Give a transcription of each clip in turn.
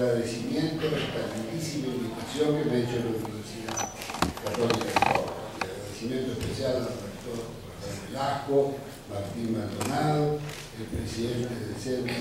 agradecimiento a esta lindísima invitación que me ha hecho la Universidad Católica de Córdoba. El agradecimiento especial al rector Rafael Velasco, Martín Maldonado, el presidente del centro,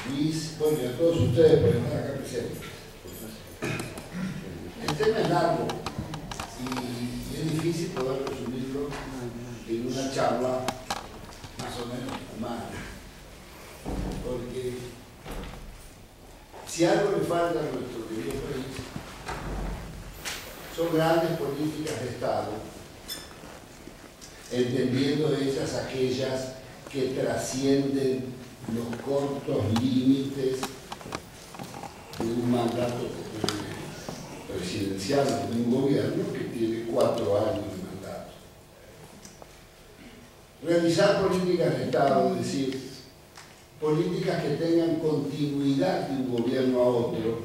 Luis, bueno, y a todos ustedes por estar acá presentes. El tema es largo y es difícil poder resumirlo en una charla más o menos humana, porque si algo le falta a nuestro querido país son grandes políticas de Estado, entendiendo ellas aquellas que trascienden los cortos límites de un mandato presidencial de un gobierno que tiene 4 años de mandato. Realizar políticas de Estado, es decir, políticas que tengan continuidad de un gobierno a otro,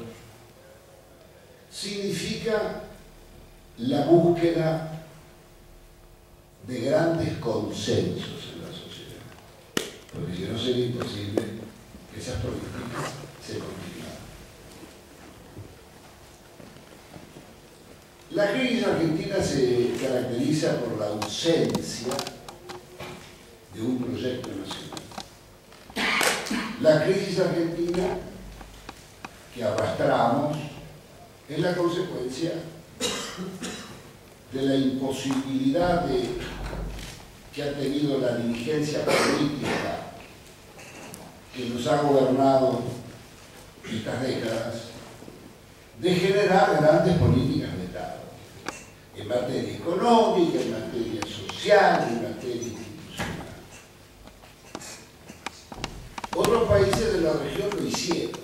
significa la búsqueda de grandes consensos en la sociedad, porque si no sería imposible que esas políticas se continuaran. La crisis argentina se caracteriza por la ausencia de un proyecto nacional. La crisis argentina que arrastramos es la consecuencia de la imposibilidad que ha tenido la dirigencia política que nos ha gobernado estas décadas de generar grandes políticas de Estado en materia económica, en materia social, en materia institucional. Otros países de la región lo hicieron.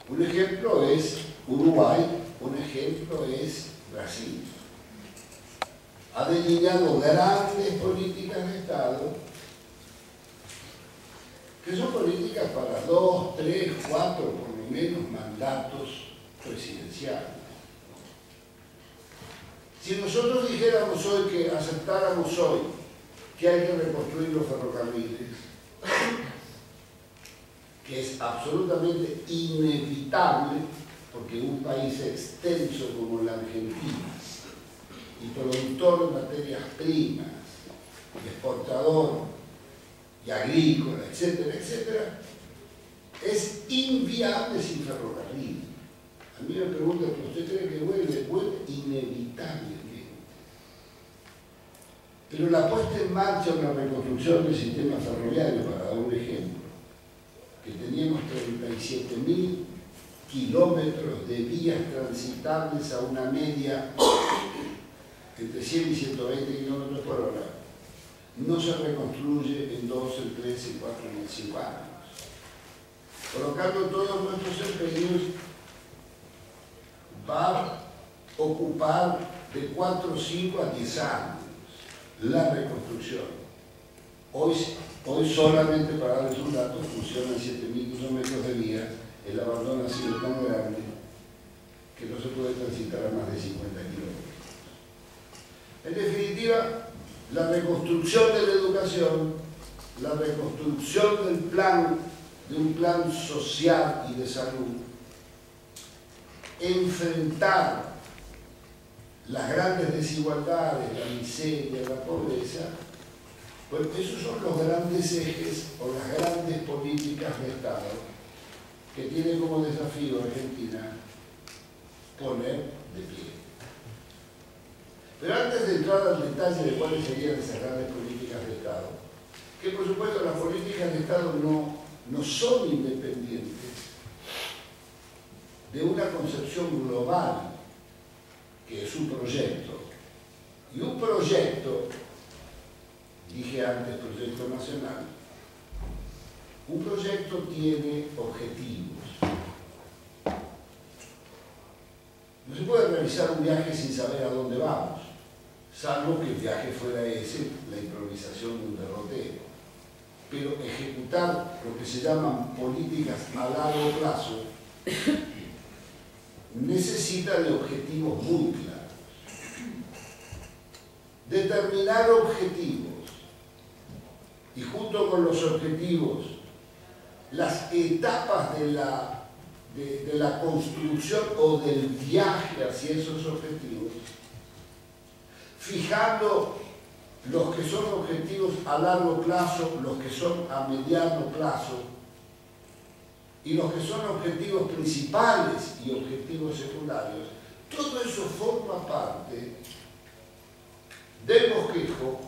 Un ejemplo es Uruguay, un ejemplo es Brasil. Ha delineado grandes políticas de Estado que son políticas para 2, 3, 4, por lo menos, mandatos presidenciales. Si nosotros dijéramos hoy que aceptáramos hoy que hay que reconstruir los ferrocarriles, que es absolutamente inevitable, porque un país extenso como la Argentina, y productor de materias primas, y exportador, y agrícola, etcétera, etcétera, es inviable sin ferrocarril. A mí me preguntan, ¿usted cree que vuelve? Vuelve inevitablemente. Pero la puesta en marcha de una reconstrucción del sistema ferroviario, para dar un ejemplo, que teníamos 37.000 kilómetros de vías transitables a una media entre 100 y 120 kilómetros por hora, no se reconstruye en 2, en 3, en 4, en 5 años. Colocando todos nuestros empeños, va a ocupar de 4, 5 a 10 años la reconstrucción. Hoy solamente, para darles un dato, funcionan 7.000 kilómetros de vía. El abandono ha sido tan grande que no se puede transitar a más de 50 kilómetros. En definitiva, la reconstrucción de la educación, la reconstrucción de un plan social y de salud, enfrentar las grandes desigualdades, la miseria, la pobreza, pues esos son los grandes ejes o las grandes políticas de Estado que tiene como desafío Argentina poner de pie. Pero antes de entrar al detalle de cuáles serían esas grandes políticas de Estado, que por supuesto las políticas de Estado no son independientes de una concepción global que es un proyecto. Y un proyecto, dije antes proyecto nacional, un proyecto tiene objetivos. No se puede realizar un viaje sin saber a dónde vamos, salvo que el viaje fuera ese, la improvisación de un derrotero. Pero ejecutar lo que se llaman políticas a largo plazo necesita de objetivos muy claros. Determinar objetivos y junto con los objetivos las etapas de la construcción o del viaje hacia esos objetivos, fijando los que son objetivos a largo plazo, los que son a mediano plazo, y los que son objetivos principales y objetivos secundarios. Todo eso forma parte del bosquejo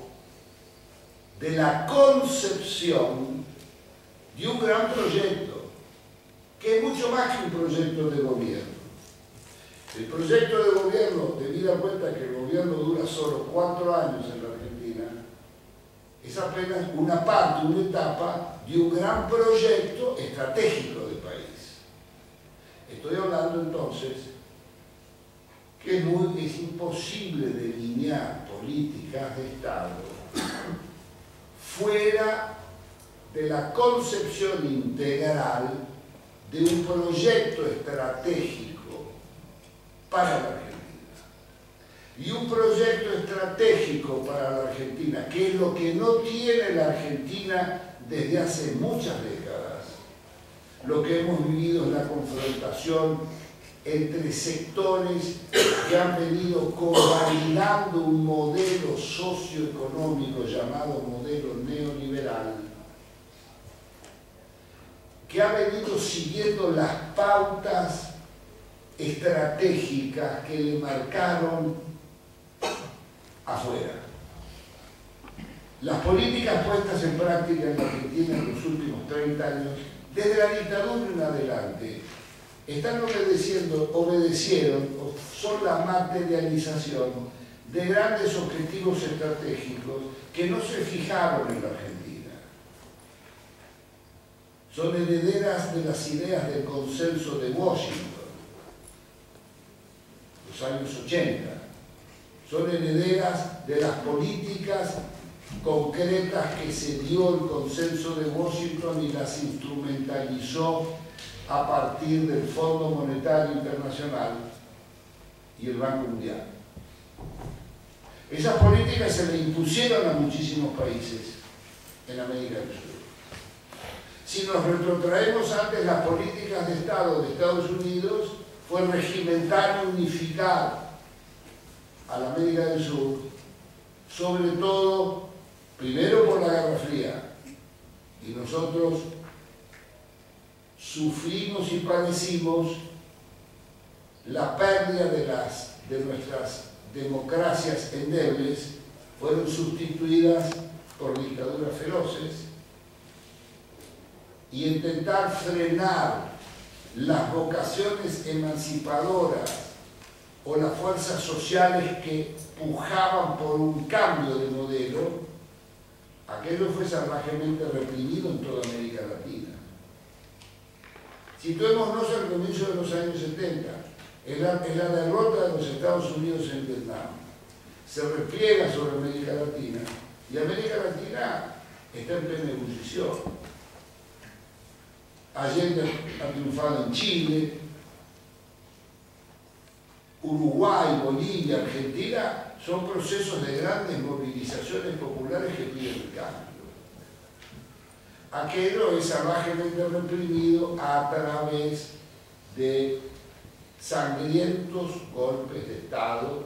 de la concepción de un gran proyecto, que es mucho más que un proyecto de gobierno. El proyecto de gobierno, debido a cuenta que el gobierno dura solo 4 años en la Argentina, es apenas una parte, una etapa de un gran proyecto estratégico del país. Estoy hablando entonces que es imposible delinear políticas de Estado fuera de la concepción integral de un proyecto estratégico para la Argentina. Y un proyecto estratégico para la Argentina, que es lo que no tiene la Argentina desde hace muchas décadas. Lo que hemos vivido es la confrontación entre sectores que han venido convalidando un modelo socioeconómico llamado modelo neoliberal, que ha venido siguiendo las pautas estratégicas que le marcaron afuera. Las políticas puestas en práctica en la Argentina en los últimos 30 años, desde la dictadura en adelante, obedecieron o son la materialización de grandes objetivos estratégicos que no se fijaron en la Argentina. Son herederas de las ideas del consenso de Washington, los años 80. Son herederas de las políticas concretas que se dio el consenso de Washington y las instrumentalizó a partir del Fondo Monetario Internacional y el Banco Mundial. Esas políticas se le impusieron a muchísimos países en América del Sur. Si nos retrotraemos antes, las políticas de Estado de Estados Unidos fue regimentar y unificar a la América del Sur, sobre todo, primero por la Guerra Fría, y nosotros sufrimos y padecimos la pérdida de nuestras democracias endebles, fueron sustituidas por dictaduras feroces, y intentar frenar las vocaciones emancipadoras o las fuerzas sociales que pujaban por un cambio de modelo, aquello fue salvajemente reprimido en toda América Latina. Situémonos al comienzo de los años 70, en la derrota de los Estados Unidos en Vietnam. Se repliega sobre América Latina, y América Latina está en plena ebullición. Allende ha triunfado en Chile, Uruguay, Bolivia, Argentina, son procesos de grandes movilizaciones populares que piden el cambio. Aquello es salvajemente reprimido a través de sangrientos golpes de Estado,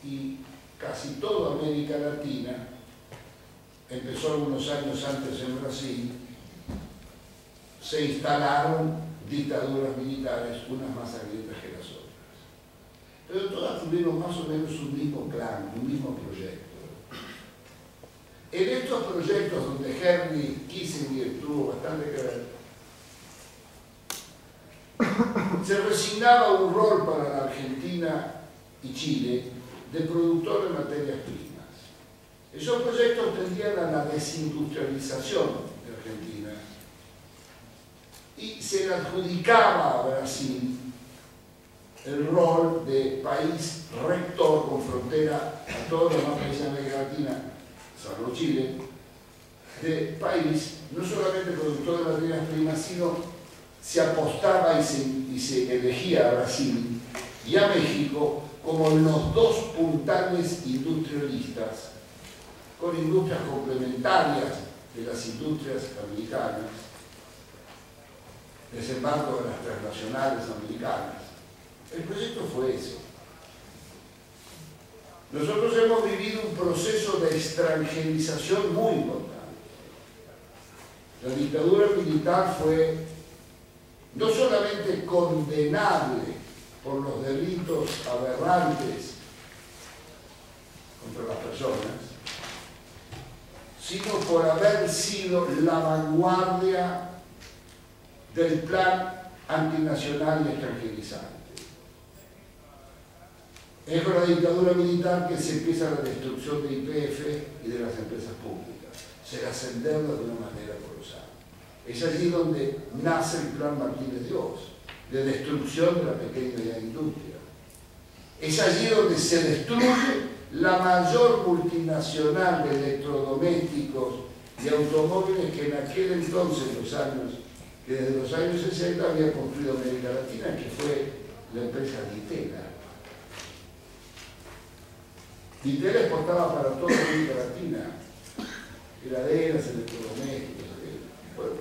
y casi toda América Latina, empezó algunos años antes en Brasil, se instalaron dictaduras militares, unas más sangrientas que las otras. Pero todas tuvieron más o menos un mismo plan, un mismo proyecto. En estos proyectos donde Henry Kissinger tuvo bastante que ver, se resignaba un rol para la Argentina y Chile de productor de materias primas. Esos proyectos tendían a la desindustrialización de Argentina y se le adjudicaba a Brasil el rol de país rector con frontera a todos los demás países de América Latina, salvo Chile, de país no solamente productor de materias primas, sino se apostaba y se elegía a Brasil y a México como los dos puntales industrialistas, con industrias complementarias de las industrias americanas, desembarco de las transnacionales americanas. El proyecto fue eso. Nosotros hemos vivido un proceso de extranjerización muy importante. La dictadura militar fue no solamente condenable por los delitos aberrantes contra las personas, sino por haber sido la vanguardia del plan antinacional y extranjerizante. Es con la dictadura militar que se empieza la destrucción de YPF y de las empresas públicas. Se las endeuda de una manera colosal. Es allí donde nace el plan Martínez Dios, de destrucción de la pequeña y mediana industria. Es allí donde se destruye la mayor multinacional de electrodomésticos y automóviles que en aquel entonces, que desde los años 60 había construido América Latina, que fue la empresa Ditela. Ditela exportaba para toda América Latina heladeras, electrodomésticos. Bueno,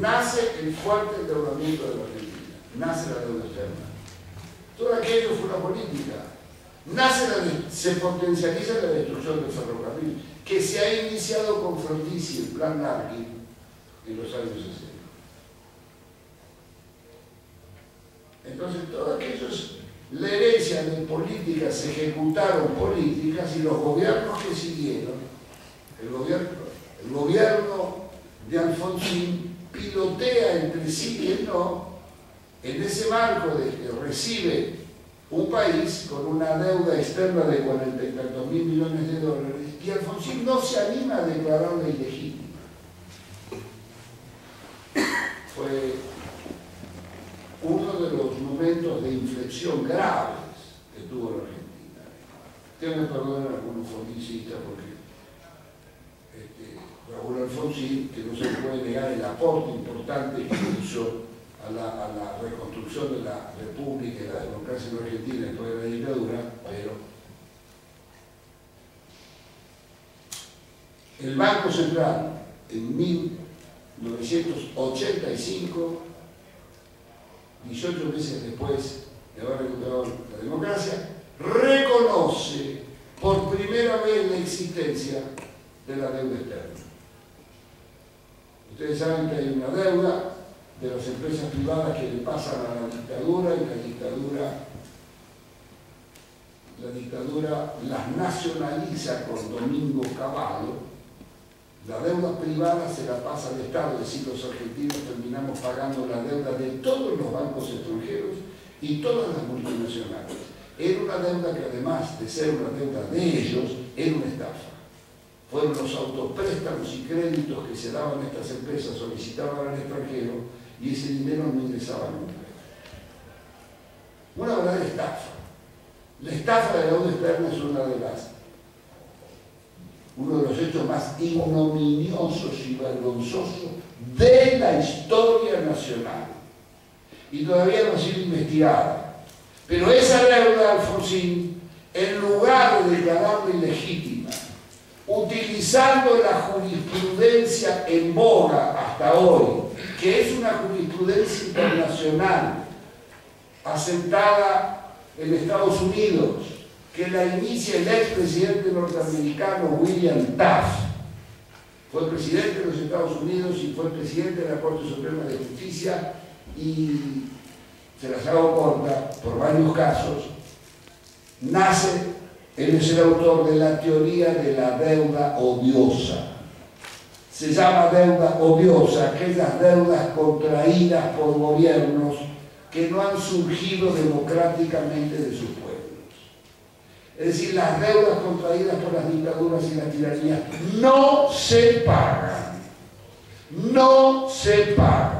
nace el fuerte endeudamiento de la Argentina, nace la deuda externa. Todo aquello fue una política. Se potencializa la destrucción del ferrocarril, que se ha iniciado con Frondizi, el plan Larkin, en los años 60. Entonces, todo aquello es la herencia de políticas, se ejecutaron políticas y los gobiernos que siguieron, el gobierno de Alfonsín pilotea entre sí y el no, en ese marco de que recibe un país con una deuda externa de 40 y tantos mil millones de dólares, y Alfonsín no se anima a declararla ilegítima. Fue uno de los momentos de inflexión graves que tuvo la Argentina. Tengo que perdonar a algunos fondicistas porque Raúl Alfonsín, que no se puede negar el aporte importante que hizo a la reconstrucción de la República y la democracia en Argentina después de la dictadura, pero el Banco Central en 1985, 18 meses después de haber recuperado la democracia, reconoce por primera vez la existencia de la deuda externa. Ustedes saben que hay una deuda de las empresas privadas que le pasan a la dictadura, y la dictadura las nacionaliza con Domingo Cavallo. La deuda privada se la pasa al Estado, es decir, los argentinos terminamos pagando la deuda de todos los bancos extranjeros y todas las multinacionales. Era una deuda que, además de ser una deuda de ellos, era una estafa. Fueron los autopréstamos y créditos que se daban a estas empresas, solicitaban al extranjero, y ese dinero no ingresaba nunca. Una verdadera estafa. La estafa de la deuda externa es uno de los hechos más ignominiosos y vergonzosos de la historia nacional. Y todavía no ha sido investigada. Pero esa deuda, Alfonsín, en lugar de declararla ilegítima, utilizando la jurisprudencia en boga hasta hoy, que es una jurisprudencia internacional asentada en Estados Unidos, que la inicia el expresidente norteamericano William Taft. Fue presidente de los Estados Unidos y fue presidente de la Corte Suprema de Justicia, y se las hago corta por varios casos. Él es el autor de la teoría de la deuda odiosa. Se llama deuda odiosa aquellas deudas contraídas por gobiernos que no han surgido democráticamente de sus pueblos. Es decir, las deudas contraídas por las dictaduras y las tiranías no se pagan. No se pagan.